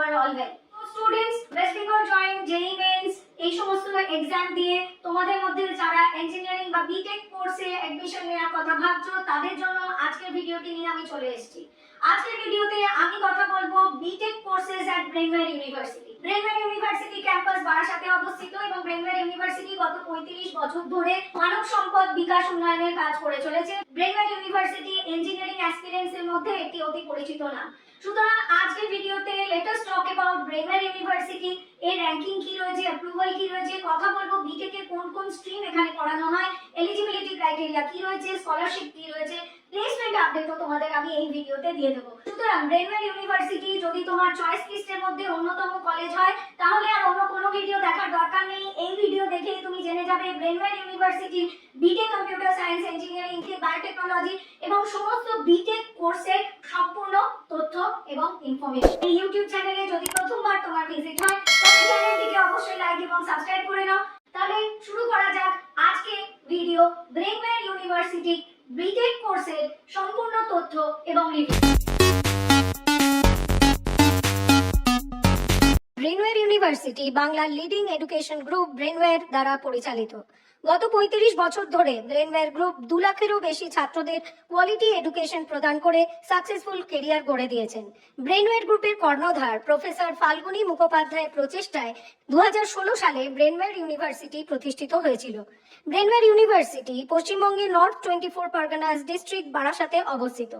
are all well. Students, West Bengal join JEE Mains এই সমস্ত exam দিয়ে তোমাদের মধ্যে যারা ইঞ্জিনিয়ারিং বা বিটেক কোর্সে অ্যাডমিশন নেওয়ার কথা ভাবছো তাদের জন্য আজকের ভিডিওটি নিয়ে আমি চলে এসেছি। আজকের ভিডিওতে আমি কথা বলবো BTech courses at Brainware University. Brainware University campus বারাসাতে অবস্থিত এবং ব্রেনওয়্যার ইউনিভার্সিটি গত 35 বছর ধরে মানব সম্পদ বিকাশ উন্নয়নের কাজ করে চলেছে। ব্রেনওয়্যার ইউনিভার্সিটি ইঞ্জিনিয়ারিং অ্যাসপিরেন্টস এর মধ্যে একটি অতি পরিচিত নাম। সুতরাং আজকের ভিডিওতে let us talk about Brainware university, এর র্যাঙ্কিং কি রয়েছে, অ্যাপ্রুভাল কি রয়েছে, কথা বলবো বিটেক এর কোন কোন স্ট্রিম এখানে পড়ানো হয়, এলিজিবিলিটি ক্রাইটেরিয়া কি রয়েছে, স্কলারশিপ কি রয়েছে, প্লেসমেন্ট আপডেটও তোমাদের আমি এই ভিডিওতে দিয়ে দেবো। সুতরাং ব্রেনওয়্যার ইউনিভার্সিটি যদি তোমার চয়েস লিস্টের মধ্যে অন্যতম কলেজ হয় তাহলে আর অন্য কোনো ভিডিও দেখার দরকার নেই। এই ভিডিও দেখেই তুমি জেনে যাবে Brainware university B Tech computer science, engineering, biotechnology এবং সমস্ত বিটেক কোর্সের সম্পূর্ণ তথ্য এবং ইনফরমেশন। এই ইউটিউব চ্যানেলে যদি প্রথমবার তোমার ভিজিট হয় তাহলে চ্যানেলটিকে অবশ্যই লাইক এবং সাবস্ক্রাইব করে নাও। তাহলে শুরু করা যাক আজকে ভিডিও ব্রেনওয়্যার ইউনিভার্সিটি বিটেক কোর্সের সম্পূর্ণ তথ্য এবং রিভিউ। ব্রেনওয়্যার ইউনিভার্সিটি বাংলার লিডিং এডুকেশন গ্রুপ ব্রেনওয়্যার দ্বারা পরিচালিত। গত 35 বছর ধরে ব্রেনওয়্যার গ্রুপ 2 লাখেরও বেশি ছাত্রদের কোয়ালিটি এডুকেশন প্রদান করে সাকসেসফুল কেরিয়ার গড়ে দিয়েছেন। ব্রেনওয়্যার গ্রুপের কর্ণধার প্রফেসর ফাল্গুনী মুখোপাধ্যায়ের প্রচেষ্টায় 2016 সালে ব্রেনওয়্যার ইউনিভার্সিটি প্রতিষ্ঠিত হয়েছিল। ব্রেনওয়্যার ইউনিভার্সিটি পশ্চিমবঙ্গের নর্থ 24 পরগনাস ডিস্ট্রিক্ট বারাসাতে অবস্থিত।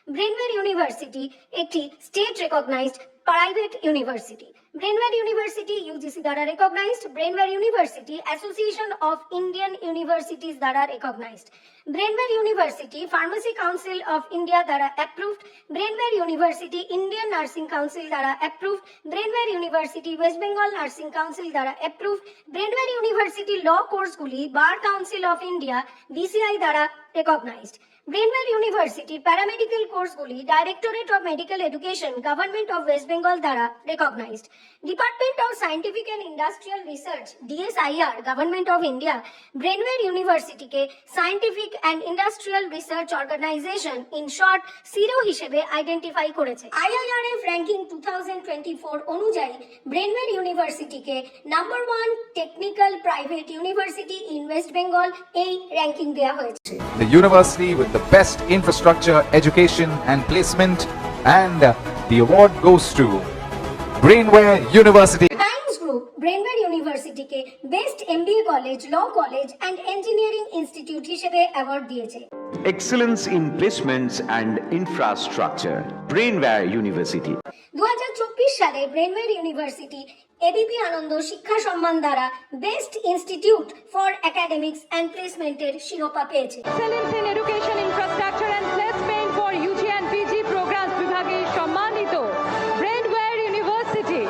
ব্রেনওয়্যার ইউনিভার্সিটি একটি state recognised private university. Brainware University UGC দ্বারা recognised, Brainware University Association of Indian Universities দ্বারা recognised, Brainware University Pharmacy Council of India দ্বারা approved, Brainware University Indian Nursing Council দ্বারা approved, Brainware University West Bengal Nursing Council দ্বারা approved, Brainware University law কোর্সগুলি Bar Council of India BCI দ্বারা recognised, Brainware University paramedical কোর্সগুলি Directorate of Medical Education Government of West Bengal দ্বারা recognised, Department of Scientific and Industrial Research DSIR Government of India Brainware ইউনিভার্সিটিকে Scientific and Industrial Research Organisation in short SIRO হিসেবে identify করেছে। IIRF ranking 2024 অনুযায়ী Brainware ইউনিভার্সিটিকে number 1 technical private university in West Bengal এই ranking দেওয়া হয়েছে। The university with the best infrastructure, education and placement, and the award goes to Brainware University. Times Group Brainware ইউনিভার্সিটিকে best MBA college, law college and engineering institute হিসেবে award দিয়েছে। Excellence in placements and infrastructure, Brainware University. 2024 সালে Brainware university ABP আনন্দ শিক্ষা সম্মান দ্বারা best institute for academics and প্লেসমেন্টের শিরোপা পেয়েছে। Excellence in education infrastructure and placement for UG and PG programs বিভাগে সম্মানিত Brainware university.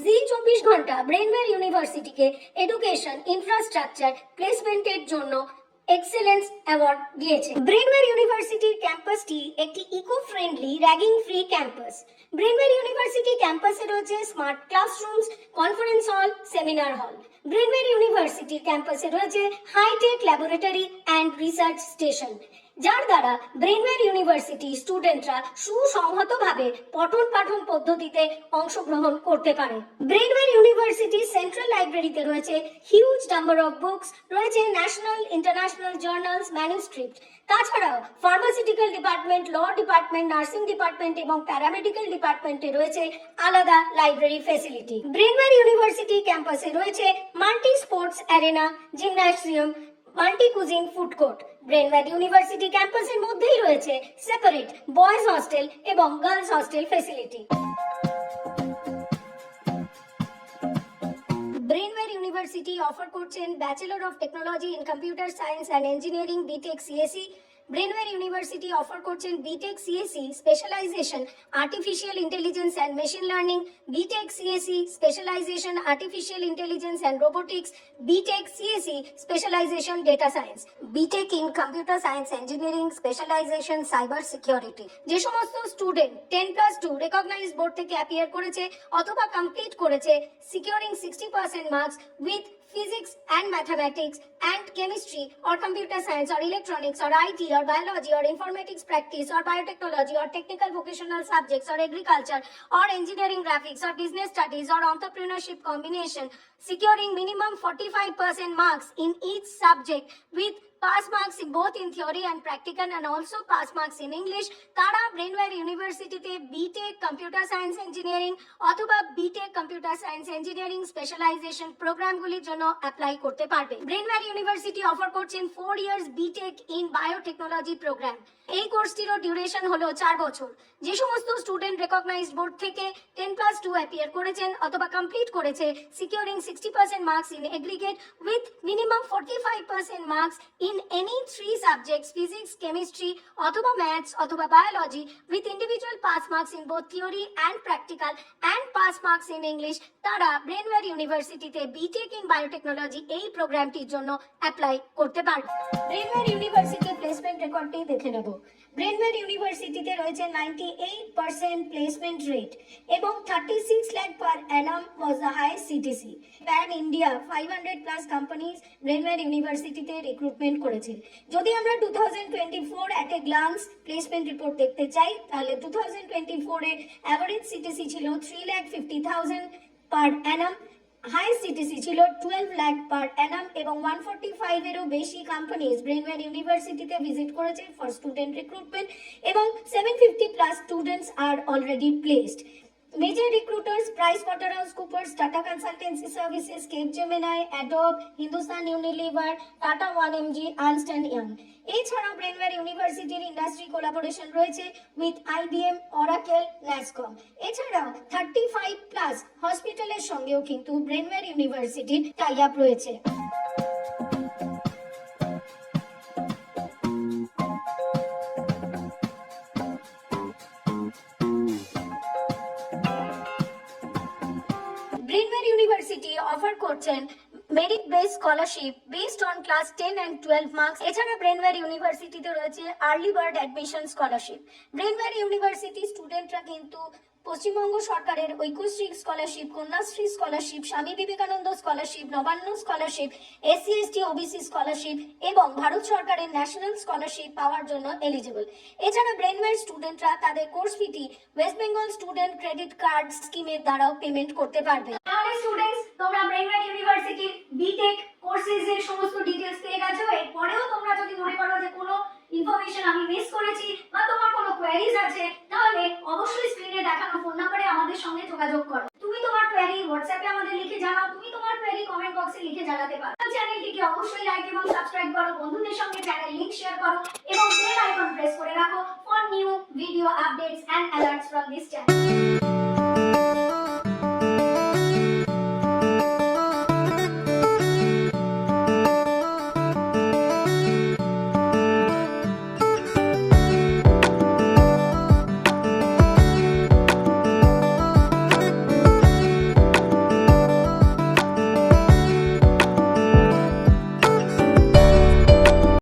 Zee 24 Ghanta Brainware ইউনিভার্সিটিকে এডুকেশন ইনফ্রাস্ট্রাকচার প্লেসমেন্টের জন্য এক্সেলেন্স অ্যাওয়ার্ড দিয়েছে। ব্রেনওয়্যার ইউনিভার্সিটির ক্যাম্পাসটি একটি eco friendly ragging free campus. Brainware university ক্যাম্পাসে রয়েছে smart classrooms, conference hall, seminar hall. Brainware ইউনিভার্সিটির ক্যাম্পাসে রয়েছে hitech laboratory and research station, যার দ্বারা ব্রেনওয়্যার ইউনিভার্সিটি স্টুডেন্টরা সুসংহতভাবে পঠন পাঠন পদ্ধতিতে অংশগ্রহণ করতে পারে। ব্রেনওয়্যার ইউনিভার্সিটি সেন্ট্রাল লাইব্রেরিতে রয়েছে হিউজ নাম্বার অফ বুকস, রয়েছে ন্যাশনাল ইন্টারন্যাশনাল জার্নালস, ম্যানুস্ক্রিপ্ট। তাছাড়াও pharmaceutical department, law department, nursing department এবং প্যারামেডিক্যাল ডিপার্টমেন্টে রয়েছে আলাদা লাইব্রেরি ফ্যাসিলিটি। ব্রেনওয়্যার ইউনিভার্সিটি ক্যাম্পাসে রয়েছে multi sports arena, gymnasium, multi cuisine food court. Brainware University ক্যাম্পাসের মধ্যেই রয়েছে সেপারেট বয়েজ হস্টেল এবং girls hostel facility. Brainware University offer করছেন Bachelor of Technology in computer Science and Engineering BTech CSC. Brainware University offer করছেন B Tech CSC specialisation artificial intelligence and machine learning, BTech CSC specialisation artificial intelligence and robotics, BTech CSC specialisation data science, BTech in computer science engineering specialisation cyber security. যে সমস্ত student 10+2 recognised board থেকে appear করেছে অথবা complete করেছে securing 60% marks with physics and mathematics and chemistry or computer science or electronics or IT or biology or informatics practice or biotechnology or technical vocational subjects or agriculture or engineering graphics or business studies or entrepreneurship combination, securing minimum 45% marks in each subject with pass marks in both in theory and practical and also pass marks in English, তারা Brainware ইউনিভার্সিটিতে BTech computer science engineering অথবা BTech computer science engineering specialisation প্রোগ্রামগুলির জন্য apply করতে পারবে। Brainware University offer করছেন 4 years BTech in biotechnology programme. এই কোর্সটিরও ডিউরেশন হলো 4 বছর। যে সমস্ত স্টুডেন্ট রেকগনাইজড বোর্ড থেকে 10+2 অ্যাপিয়ার করেছেন অথবা কমপ্লিট করেছে, securing 60% marks in aggregate with minimum 45% marks in any 3 subjects physics, chemistry অথবা maths অথবা biology with individual pass marks in both theory and practical and pass marks in English, তারা Brainware ইউনিভার্সিটিতে B Tech in biotechnology এই প্রোগ্রামটির জন্য apply করতে পারবে। Brainware ইউনিভার্সিটির placement রেকর্ডটি দেখে নেব। ব্রেনওয়্যার ইউনিভার্সিটিতে রয়েছে 98% প্লেসমেন্ট রেট এবং 36 lakh per annum was the highest CTC. Pan India 500+ companies Brainware ইউনিভার্সিটিতে রিক্রুটমেন্ট করেছে। যদি আমরা 2024 at a glance placement report দেখতে চাই, তাহলে 2024 এর অ্যাভারেজ সিটিসি ছিল 3,50,000 পার অ্যানাম, হাইয়েস্ট সিটিসি ছিল 12 লাখ পার অ্যানাম এবং 145 এরও বেশি কোম্পানিজ ব্রেনওয়্যার ইউনিভার্সিটিতে ভিজিট করেছে ফর স্টুডেন্ট রিক্রুটমেন্ট এবং 750+ students are already placed. Major recruiters PricewaterhouseCoopers, Tata Consultancy Services, Capgemini, Adobe, Hindustan Unilever, Tata 1mg, Ernst & Young। এছাড়াও ব্রেনওয়্যার ইউনিভার্সিটির ইন্ডাস্ট্রি কোলাবোরেশন রয়েছে উইথ IBM, Oracle, NASCOM। এছাড়াও 35+ হসপিটালের সঙ্গেও কিন্তু ব্রেনওয়্যার ইউনিভার্সিটির টাই আপ রয়েছে। ব্রেনওয়্যার ইউনিভার্সিটি অফার করছেন merit base scholarship based on class 10 and 12 marks. এছাড়া ব্রেনওয়্যার ইউনিভার্সিটিতে রয়েছে early bird admission scholarship. Brainware university স্টুডেন্টরা কিন্তু পশ্চিমবঙ্গ সরকারের Aikyashree scholarship, Kanyashree scholarship, Swami Vivekananda scholarship, Nabanna scholarship, SC/ST OBC scholarship এবং ভারত সরকারের ন্যাশনাল স্কলারশিপ পাওয়ার জন্য এলিজিবল। এছাড়া ব্রেনওয়্যার স্টুডেন্টরা তাদের course fee West Bengal student credit card স্কিমের দ্বারাও পেমেন্ট করতে পারবে। তাহলে স্টুডেন্টস, তোমরা ব্রেনওয়্যার ইউনিভার্সিটির বিটেক কোর্সেস এর সমস্ত ডিটেইলস পেয়ে গেছো। এরপরেও তোমরা যদি মনে করো যে কোনো ইনফরমেশন আমি মিস করেছি বা তোমার কোনো কোয়েরিজ আছে, তাহলে অবশ্যই স্ক্রিনে দেখানো ফোন নম্বরে আমাদের সঙ্গে যোগাযোগ করো। তুমি তোমার কোয়েরি হোয়াটসঅ্যাপে আমাদের লিখে জানাও, তুমি তোমার কোয়েরি কমেন্ট বক্সে লিখে জানাতে পারো। চ্যানেলটিকে অবশ্যই লাইক এবং সাবস্ক্রাইব করো, বন্ধুদের সঙ্গে চ্যানেল লিংক শেয়ার করো এবং বেল আইকন প্রেস করে রাখো for new video updates and alerts from this channel.